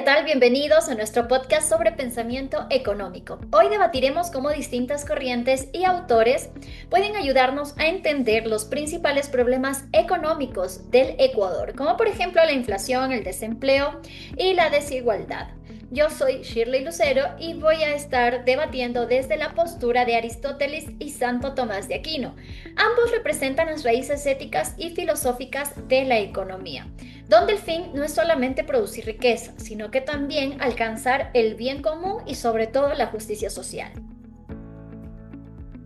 tal? Bienvenidos a nuestro podcast sobre pensamiento económico. Hoy debatiremos cómo distintas corrientes y autores pueden ayudarnos a entender los principales problemas económicos del Ecuador, como por ejemplo la inflación, el desempleo y la desigualdad. Yo soy Shirley Lucero y voy a estar debatiendo desde la postura de Aristóteles y Santo Tomás de Aquino. Ambos representan las raíces éticas y filosóficas de la economía, donde el fin no es solamente producir riqueza, sino que también alcanzar el bien común y sobre todo la justicia social.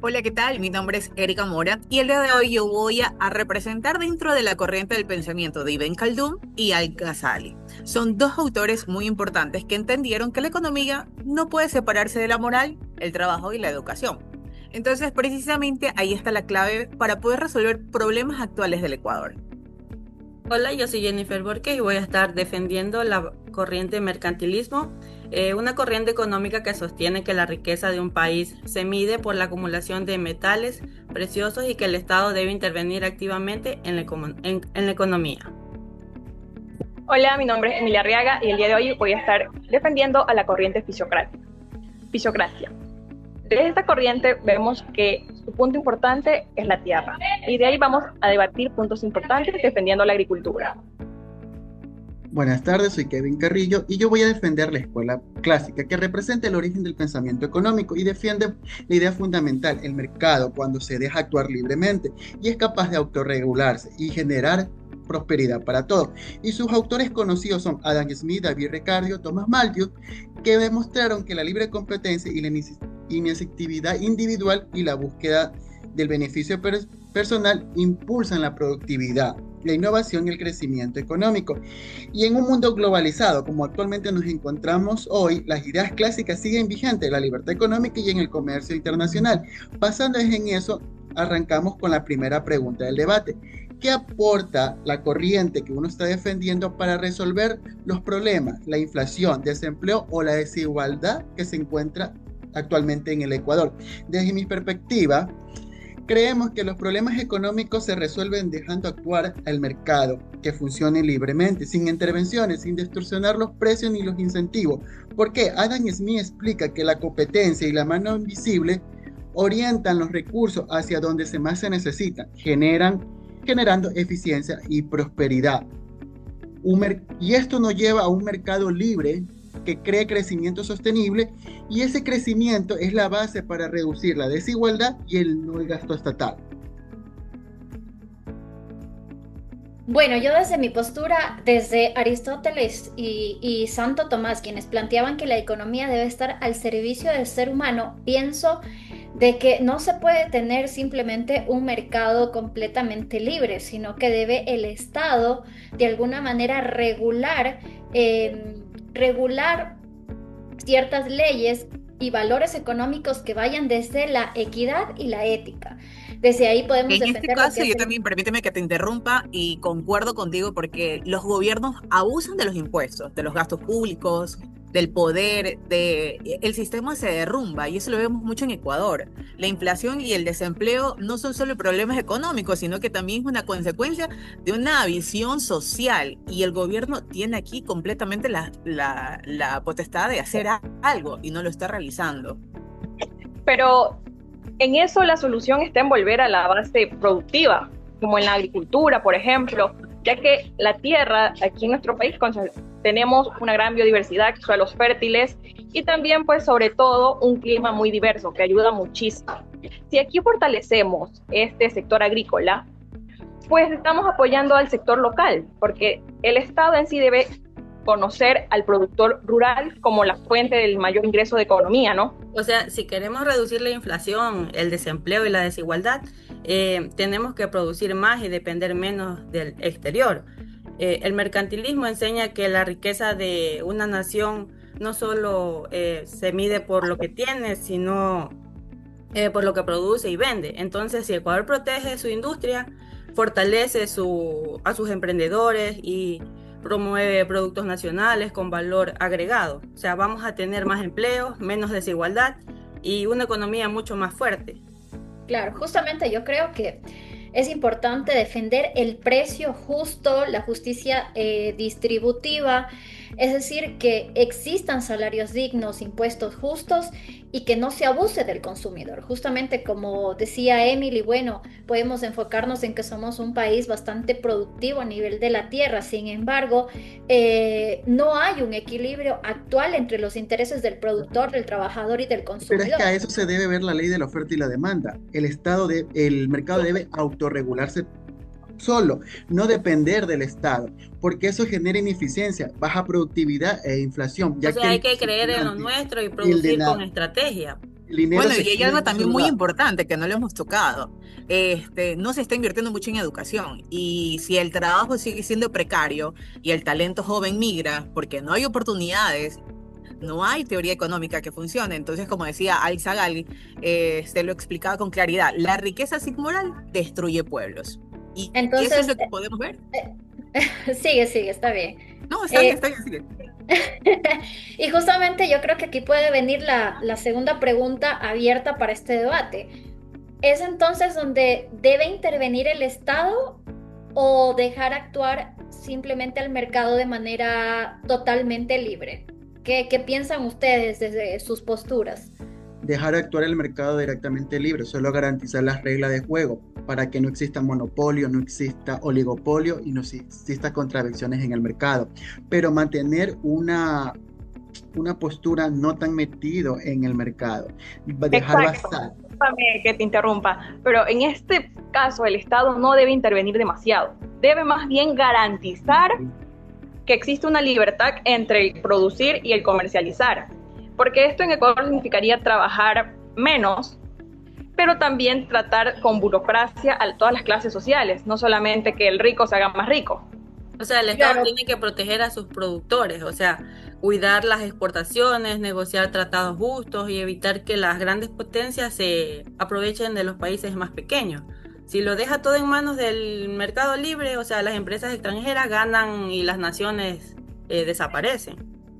Hola, ¿qué tal? Mi nombre es Erika Mora y el día de hoy yo voy a representar dentro de la corriente del pensamiento de Ibn Khaldun y Al-Ghazali. Son dos autores muy importantes que entendieron que la economía no puede separarse de la moral, el trabajo y la educación. Entonces, precisamente ahí está la clave para poder resolver problemas actuales del Ecuador. Hola, yo soy Jennifer Borges y voy a estar defendiendo la corriente mercantilismo, una corriente económica que sostiene que la riqueza de un país se mide por la acumulación de metales preciosos y que el Estado debe intervenir activamente en la economía. Hola, mi nombre es Emilia Arriaga y el día de hoy voy a estar defendiendo a la corriente Fisiocracia. De esta corriente vemos que su punto importante es la tierra y de ahí vamos a debatir puntos importantes defendiendo la agricultura. Buenas tardes, soy Kevin Carrillo y yo voy a defender la escuela clásica que representa el origen del pensamiento económico y defiende la idea fundamental, el mercado cuando se deja actuar libremente y es capaz de autorregularse y generar prosperidad para todos. Y sus autores conocidos son Adam Smith, David Ricardo, Thomas Malthus, que demostraron que la libre competencia y la iniciatividad individual y la búsqueda del beneficio personal impulsan la productividad, la innovación y el crecimiento económico. Y en un mundo globalizado, como actualmente nos encontramos hoy, las ideas clásicas siguen vigentes en la libertad económica y en el comercio internacional. Basando en eso, arrancamos con la primera pregunta del debate. ¿Qué aporta la corriente que uno está defendiendo para resolver los problemas, la inflación, desempleo o la desigualdad que se encuentra actualmente en el Ecuador? Desde mi perspectiva, creemos que los problemas económicos se resuelven dejando actuar al mercado, que funcione libremente, sin intervenciones, sin distorsionar los precios ni los incentivos. ¿Por qué? Adam Smith explica que la competencia y la mano invisible orientan los recursos hacia donde más se necesitan, generando eficiencia y prosperidad. Y esto nos lleva a un mercado libre que cree crecimiento sostenible y ese crecimiento es la base para reducir la desigualdad y el gasto estatal. Bueno, yo desde mi postura, desde Aristóteles y Santo Tomás, quienes planteaban que la economía debe estar al servicio del ser humano, pienso de que no se puede tener simplemente un mercado completamente libre, sino que debe el Estado de alguna manera regular ciertas leyes y valores económicos que vayan desde la equidad y la ética. Desde ahí podemos En este defender lo que caso, es yo también, permíteme que te interrumpa y concuerdo contigo porque los gobiernos abusan de los impuestos, de los gastos públicos, del poder, el sistema se derrumba y eso lo vemos mucho en Ecuador. La inflación y el desempleo no son solo problemas económicos, sino que también es una consecuencia de una visión social y el gobierno tiene aquí completamente la potestad de hacer algo y no lo está realizando. Pero en eso la solución está en volver a la base productiva, como en la agricultura, por ejemplo, ya que la tierra aquí en nuestro país tenemos una gran biodiversidad, suelos fértiles y también pues sobre todo un clima muy diverso que ayuda muchísimo. Si aquí fortalecemos este sector agrícola, pues estamos apoyando al sector local, porque el Estado en sí debe conocer al productor rural como la fuente del mayor ingreso de economía, ¿no? O sea, si queremos reducir la inflación, el desempleo y la desigualdad, tenemos que producir más y depender menos del exterior. El mercantilismo enseña que la riqueza de una nación no solo se mide por lo que tiene, sino por lo que produce y vende. Entonces, si Ecuador protege su industria, fortalece a sus emprendedores y promueve productos nacionales con valor agregado. O sea, vamos a tener más empleos, menos desigualdad y una economía mucho más fuerte. Claro, justamente yo creo que es importante defender el precio justo, la justicia distributiva, Es decir, que existan salarios dignos, impuestos justos y que no se abuse del consumidor. Justamente como decía Emily, bueno, podemos enfocarnos en que somos un país bastante productivo a nivel de la tierra. Sin embargo, no hay un equilibrio actual entre los intereses del productor, del trabajador y del Pero es consumidor. que a eso se debe ver la ley de la oferta y la demanda. El mercado debe autorregularse solo, no depender del Estado, porque eso genera ineficiencia, baja productividad e inflación, O ya que sea, hay que creer en lo nuestro y producir con estrategia. el dinero Bueno, se y hay queda algo en un también solo muy lado. importante que no le hemos tocado. No se está invirtiendo mucho en educación y si el trabajo sigue siendo precario y el talento joven migra porque no hay oportunidades, no hay teoría económica que funcione. Entonces, como decía Alza Gali, se lo explicaba con claridad, la riqueza sin moral destruye pueblos. Y eso es Entonces, lo que podemos ver. sigue, está bien. No, Eh, está bien, sigue. y justamente yo creo que aquí puede venir la segunda pregunta abierta para este debate. ¿Es entonces donde debe intervenir el Estado o dejar actuar simplemente al mercado de manera totalmente libre? ¿Qué piensan ustedes desde sus posturas? Dejar actuar el mercado directamente libre, solo garantizar las reglas de juego para que no exista monopolio, no exista oligopolio y no exista contradicciones en el mercado, pero mantener una postura no tan metido en el mercado, dejar Exacto. basar. Discúlpame que te interrumpa, pero en este caso el Estado no debe intervenir demasiado. Debe más bien garantizar que existe una libertad entre el producir y el comercializar. Porque esto en Ecuador significaría trabajar menos, pero también tratar con burocracia a todas las clases sociales, no solamente que el rico se haga más rico. O sea, el Estado Claro, tiene que proteger a sus productores, o sea, cuidar las exportaciones, negociar tratados justos y evitar que las grandes potencias se aprovechen de los países más pequeños. Si lo deja todo en manos del mercado libre, o sea, las empresas extranjeras ganan y las naciones desaparecen.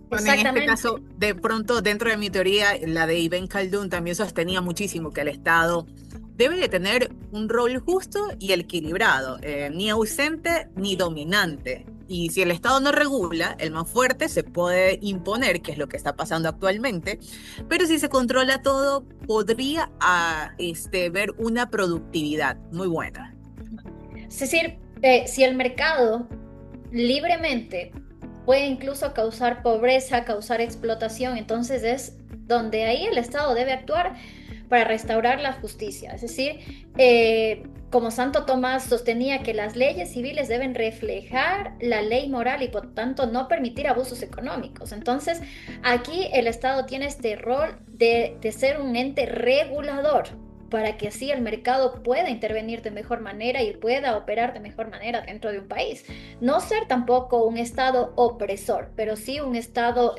Bueno, en este exactamente. caso, de pronto, dentro de mi teoría, la de Ibn Khaldun también sostenía muchísimo que el Estado debe de tener un rol justo y equilibrado, ni ausente ni dominante. Y si el Estado no regula, el más fuerte se puede imponer, que es lo que está pasando actualmente, pero si se controla todo, podría ver una productividad muy buena. Es decir, si el mercado libremente puede incluso causar pobreza, causar explotación, entonces es donde ahí el Estado debe actuar para restaurar la justicia. Es decir, como Santo Tomás sostenía que las leyes civiles deben reflejar la ley moral y por tanto no permitir abusos económicos. Entonces, aquí el Estado tiene este rol de ser un ente regulador para que así el mercado pueda intervenir de mejor manera y pueda operar de mejor manera dentro de un país. No ser tampoco un Estado opresor, pero sí un Estado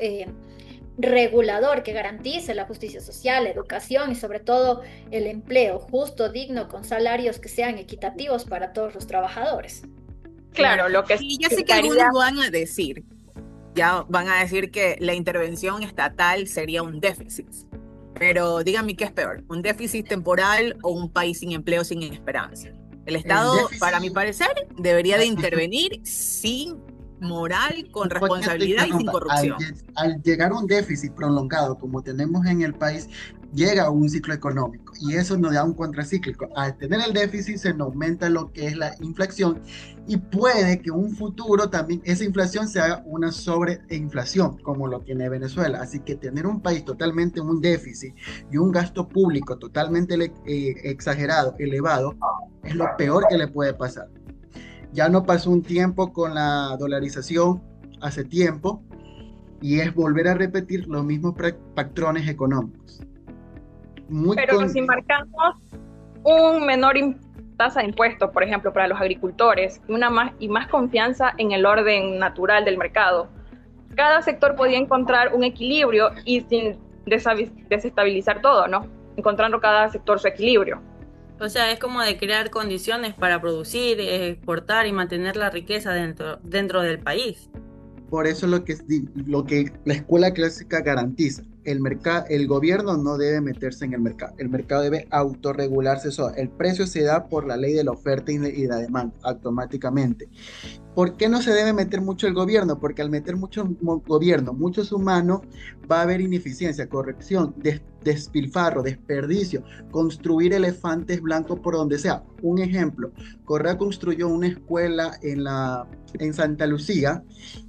regulador que garantice la justicia social, la educación y sobre todo el empleo justo, digno, con salarios que sean equitativos para todos los trabajadores. Claro, lo que Y ya sé que algunos significaría, ya van a decir que la intervención estatal sería un déficit. Pero díganme qué es peor, un déficit temporal o un país sin empleo, sin esperanza. El El Estado, para mi déficit, parecer, debería de disculpe, intervenir sin moral, con disculpe que te responsabilidad y sin interrumpa, corrupción. al llegar a un déficit prolongado como tenemos en el país, llega un ciclo económico y eso nos da un contracíclico. Al tener el déficit se nos aumenta lo que es la inflación y puede que en un futuro también esa inflación se haga una sobreinflación como lo tiene Venezuela. Así que tener un país totalmente en un déficit y un gasto público totalmente exagerado, elevado, es lo peor que le puede pasar. Ya no pasó un tiempo con la dolarización hace tiempo y es volver a repetir los mismos patrones económicos. Muy pero con, si marcamos un menor tasa de impuestos, por ejemplo, para los agricultores, y más confianza en el orden natural del mercado, cada sector podía encontrar un equilibrio y sin desestabilizar todo, ¿no? Encontrando cada sector su equilibrio. O sea, es como de crear condiciones para producir, exportar y mantener la riqueza dentro del país. por eso lo que la escuela clásica garantiza, el gobierno no debe meterse en el mercado debe autorregularse solo. El precio se da por la ley de la oferta y la demanda, automáticamente. ¿Por qué no se debe meter mucho el gobierno? Porque al meter mucho gobierno, muchos humanos, va a haber ineficiencia, corrección, despilfarro, desperdicio, construir elefantes blancos por donde sea. Un ejemplo, Correa construyó una escuela en Santa Lucía,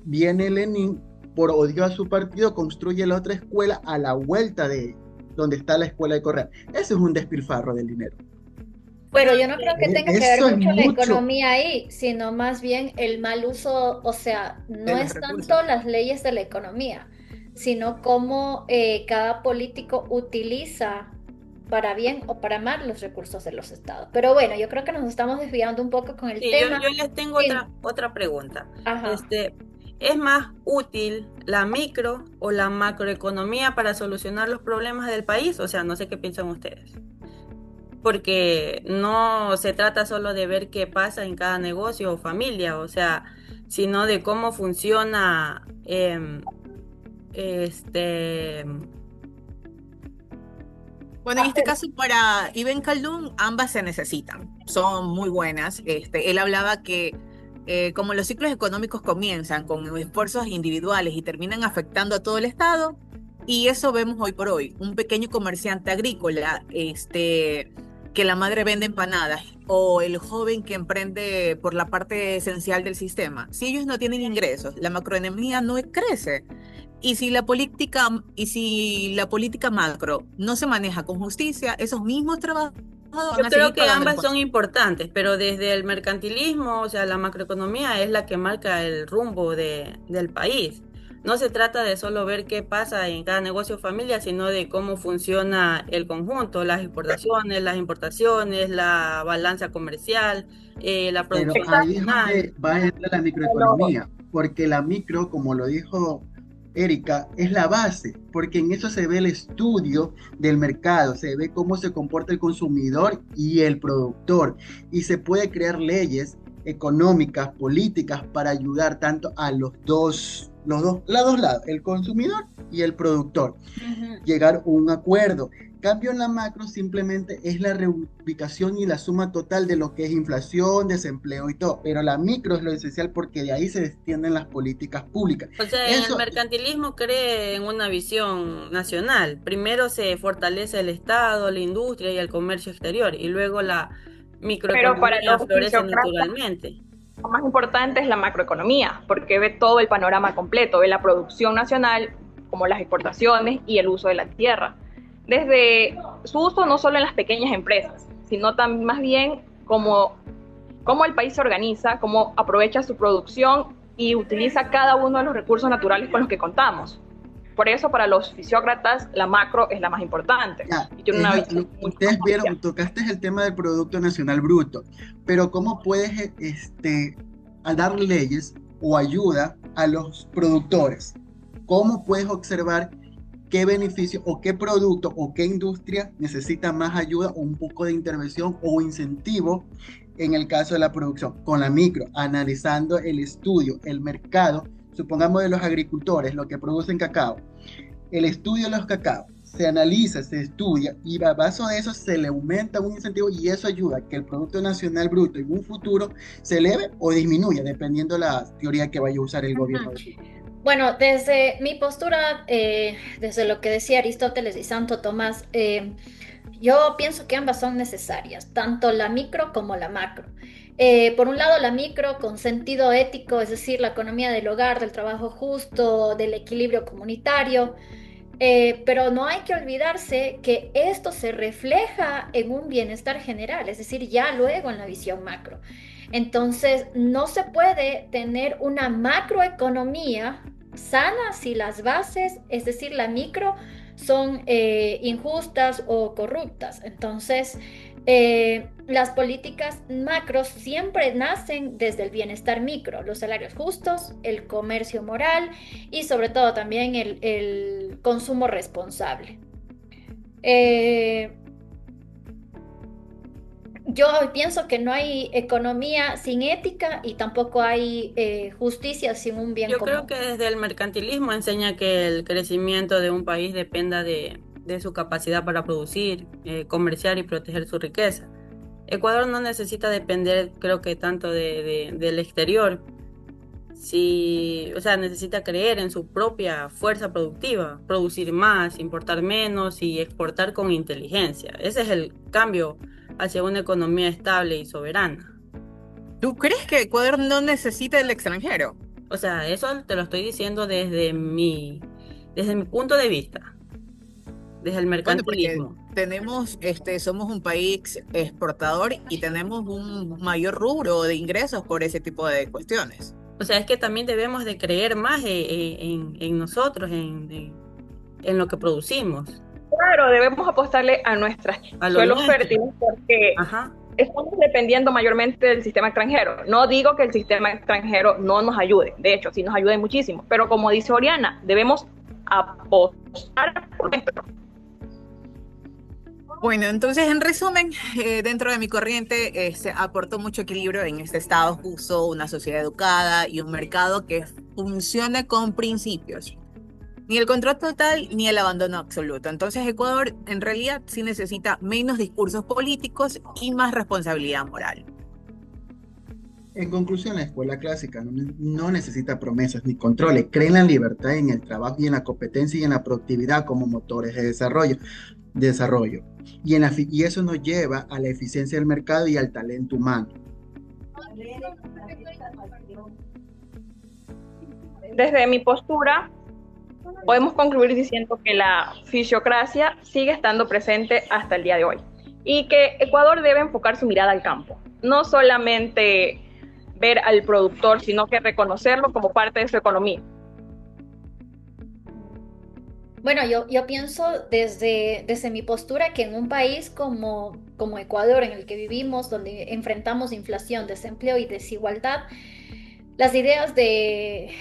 viene Lenin, por odio a su partido, construye la otra escuela a la vuelta de donde está la escuela de Correa. Eso es un despilfarro del dinero. Pero yo no creo que tenga que ver Eso es mucho la mucho. economía ahí, sino más bien el mal uso, o sea, no de los es tanto recursos. las leyes de la economía, sino cómo cada político utiliza para bien o para mal los recursos de los estados. Pero bueno, yo creo que nos estamos desviando un poco con el Sí, yo, tema. yo les tengo Sí. otra pregunta. Ajá. ¿Es más útil la micro o la macroeconomía para solucionar los problemas del país? O sea, no sé qué piensan ustedes. Porque no se trata solo de ver qué pasa en cada negocio o familia, o sea, sino de cómo funciona este, Bueno, en este caso para Ibn Khaldun, ambas se necesitan, son muy buenas. Él hablaba que como los ciclos económicos comienzan con esfuerzos individuales y terminan afectando a todo el Estado, y eso vemos hoy por hoy, un pequeño comerciante agrícola, que la madre vende empanadas, o el joven que emprende por la parte esencial del sistema. Si ellos no tienen ingresos, la macroeconomía no crece. Y si la política macro no se maneja con justicia, esos mismos trabajadores yo van a creo seguir que pagando las ambas son consecuencias. importantes, pero desde el mercantilismo, o sea, la macroeconomía es la que marca el rumbo del país. No se trata de solo ver qué pasa en cada negocio o familia, sino de cómo funciona el conjunto, las exportaciones, las importaciones, la balanza comercial, la Pero producción ahí es nacional. donde va a entrar la microeconomía, porque la micro, como lo dijo Erika, es la base, porque en eso se ve el estudio del mercado, se ve cómo se comporta el consumidor y el productor, y se puede crear leyes económicas, políticas para ayudar tanto a los dos lados, el consumidor y el productor Ujú. llegar a un acuerdo. Cambio en la macro simplemente es la reubicación y la suma total de lo que es inflación, desempleo y todo, pero la micro es lo esencial porque de ahí se extienden las políticas públicas. O sea, en el Eso, mercantilismo cree en una visión nacional. Primero se fortalece el Estado, la industria y el comercio exterior, y luego la Pero para microeconomía los florece fisiócratas, naturalmente. lo más importante es la macroeconomía, porque ve todo el panorama completo, ve la producción nacional, como las exportaciones y el uso de la tierra. Desde su uso no solo en las pequeñas empresas, sino también más bien cómo el país se organiza, cómo aprovecha su producción y utiliza cada uno de los recursos naturales con los que contamos. Por eso para los fisiócratas la macro es la más importante ya, y tiene una visión mucho más ustedes amplia. vieron, tocaste el tema del Producto Nacional Bruto, pero ¿cómo puedes a dar leyes o ayuda a los productores? ¿Cómo puedes observar qué beneficio o qué producto o qué industria necesita más ayuda o un poco de intervención o incentivo en el caso de la producción? Con la micro, analizando el estudio, el mercado, supongamos de los agricultores, lo que producen cacao, el estudio de los cacao, se analiza, se estudia y a base de eso se le aumenta un incentivo y eso ayuda a que el Producto Nacional Bruto en un futuro se eleve o disminuya, dependiendo de la teoría que vaya a usar el Ujú. gobierno de turno. Bueno, desde mi postura, desde lo que decía Aristóteles y Santo Tomás, yo pienso que ambas son necesarias, tanto la micro como la macro. Por un lado, la micro con sentido ético, es decir, la economía del hogar, del trabajo justo, del equilibrio comunitario, pero no hay que olvidarse que esto se refleja en un bienestar general, es decir, ya luego en la visión macro. Entonces, no se puede tener una macroeconomía sana si las bases, es decir, la micro, son injustas o corruptas. Entonces, las políticas macros siempre nacen desde el bienestar micro, los salarios justos, el comercio moral y sobre todo también el consumo responsable. Eh, yo pienso que no hay economía sin ética y tampoco hay justicia sin un bien Yo creo común. que desde el mercantilismo enseña que el crecimiento de un país dependa de su capacidad para producir, comerciar y proteger su riqueza. Ecuador no necesita depender, creo que tanto del exterior, si, o sea, necesita creer en su propia fuerza productiva, producir más, importar menos y exportar con inteligencia. Ese es el cambio hacia una economía estable y soberana. ¿Tú crees que Ecuador no necesita el extranjero? O sea, eso te lo estoy diciendo desde mi punto de vista, desde el Bueno, porque mercantilismo. tenemos, somos un país exportador y tenemos un mayor rubro de ingresos por ese tipo de cuestiones. O sea, es que también debemos de creer más en nosotros, en lo que producimos, Claro, debemos apostarle a nuestros a lo suelos nuestro. fértiles porque Ajá. estamos dependiendo mayormente del sistema extranjero. No digo que el sistema extranjero no nos ayude, de hecho, sí nos ayuda muchísimo, pero como dice Oriana, debemos apostar por nuestro. Bueno, entonces en resumen, dentro de mi corriente se aportó mucho equilibrio en este estado justo, una sociedad educada y un mercado que funcione con principios. Ni el control total ni el abandono absoluto. Entonces Ecuador en realidad sí necesita menos discursos políticos y más responsabilidad moral. En conclusión, la escuela clásica no necesita promesas ni controles, cree en la libertad, en el trabajo y en la competencia y en la productividad como motores de desarrollo. Y eso nos lleva a la eficiencia del mercado y al talento humano. Desde mi postura, podemos concluir diciendo que la fisiocracia sigue estando presente hasta el día de hoy y que Ecuador debe enfocar su mirada al campo, no solamente ver al productor, sino que reconocerlo como parte de su economía. Bueno, yo pienso desde mi postura que en un país como Ecuador, en el que vivimos, donde enfrentamos inflación, desempleo y desigualdad, las ideas de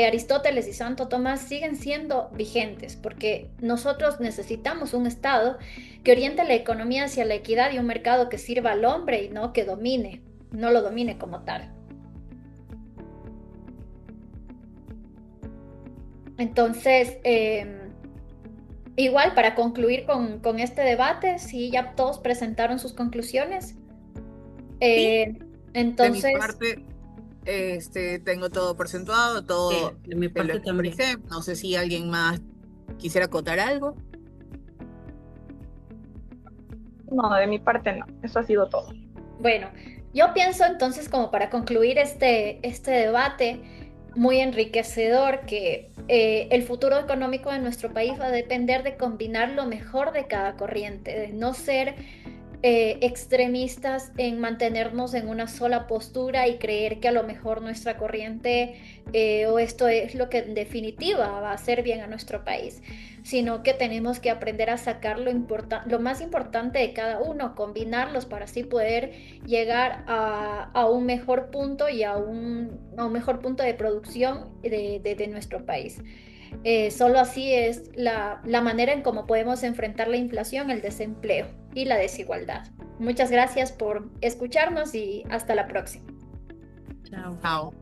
Aristóteles y Santo Tomás siguen siendo vigentes, porque nosotros necesitamos un Estado que oriente la economía hacia la equidad y un mercado que sirva al hombre y no que domine, no lo domine como tal. Entonces, igual para concluir con este debate, sí, ya todos presentaron sus conclusiones. Sí, Eh, de mi entonces, parte, tengo todo porcentuado, Sí, todo de mi te lo parte también. expresé. No sé si alguien más quisiera acotar algo. No, de mi parte no, eso ha sido todo. bueno, yo pienso entonces como para concluir este debate muy enriquecedor que el futuro económico de nuestro país va a depender de combinar lo mejor de cada corriente, de no ser extremistas en mantenernos en una sola postura y creer que a lo mejor nuestra corriente o esto es lo que en definitiva va a hacer bien a nuestro país, sino que tenemos que aprender a sacar lo más importante de cada uno, combinarlos para así poder llegar a un mejor punto y a un mejor punto de producción de nuestro país. Solo así es la manera en cómo podemos enfrentar la inflación, el desempleo y la desigualdad. Muchas gracias por escucharnos y hasta la próxima. Chao. Chao.